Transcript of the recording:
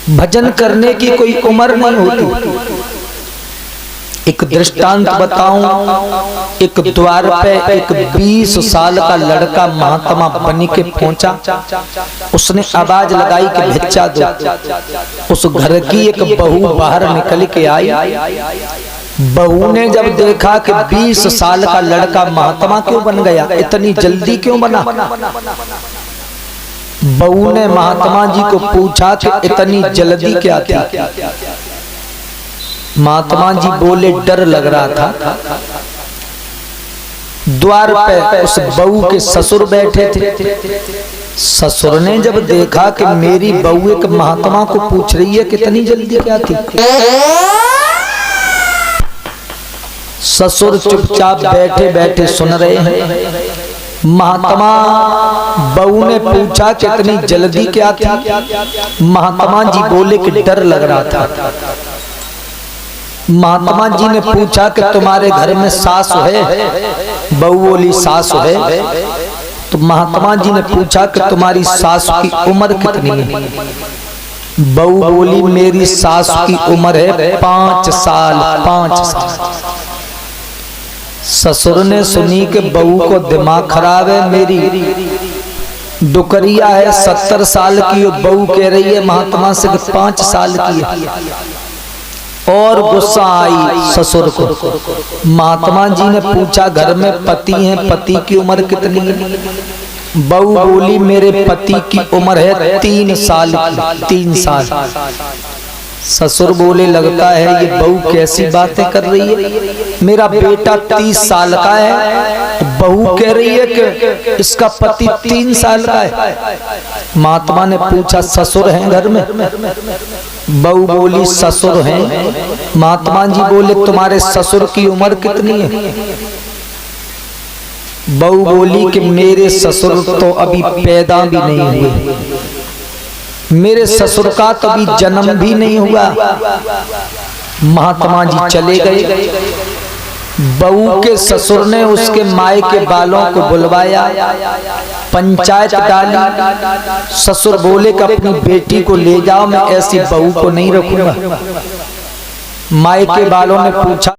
भजन करने की कोई उम्र नहीं होती। एक दृष्टांत बताऊं, एक द्वार पे एक 20 साल का लड़का महात्मा बन के पहुंचा। उसने आवाज लगाई कि भिक्षा दो। उस घर की एक बहू बाहर निकल के आई। बहू ने जब देखा कि 20 साल का लड़का महात्मा क्यों बन गया, इतनी जल्दी क्यों बना, बहू ने महात्मा जी को पूछा कि इतनी जल्दी क्या थी। महात्मा जी बोले डर लग रहा था। द्वार पे उस बहू के ससुर बैठे थे। ससुर ने जब देखा कि मेरी बहू एक महात्मा को पूछ रही है कितनी जल्दी क्या थी, ससुर चुपचाप बैठे बैठे सुन रहे हैं। महात्मा बहू ने पूछा कितनी जल्दी क्या थी। महात्मा जी बोले कि डर लग रहा था। महात्मा जी ने पूछा कि तुम्हारे घर में सास है, बहू बोली सास है। तो महात्मा जी ने पूछा कि तुम्हारी सास की उम्र कितनी है। बहू बोली मेरी सास की उम्र है 5 साल। 5 साल। ससुर ने सुनी कि बहू को दिमाग खराब है, मेरी दुकरिया है 70 साल की, बहू कह रही है महात्मा से 5 साल की है। और गुस्सा आई ससुर को। महात्मा जी ने पूछा घर में पति हैं, पति की उम्र कितनी है। बहू बोली मेरे पति की उम्र है 3 साल की। 3 साल। ससुर बोले लगता है ये बहू कैसी बातें कर रही है, मेरा बेटा 30 साल का है, बहू कह रही है कि इसका पति 3 साल का है। महात्मा ने पूछा ससुर हैं घर में। बहू बोली ससुर हैं। महात्मा जी बोले तुम्हारे ससुर की उम्र कितनी है। बहू बोली कि मेरे ससुर तो अभी पैदा भी नहीं हुए, मेरे ससुर का तो अभी जन्म भी नहीं हुआ। महात्मा जी चले गए। बहू के ससुर ने उसके माए के बालों को बुलवाया, पंचायत डाली। ससुर बोले कि अपनी बेटी को ले जाओ, मैं ऐसी बहू को नहीं रखूंगा। माए के बालों ने पूछा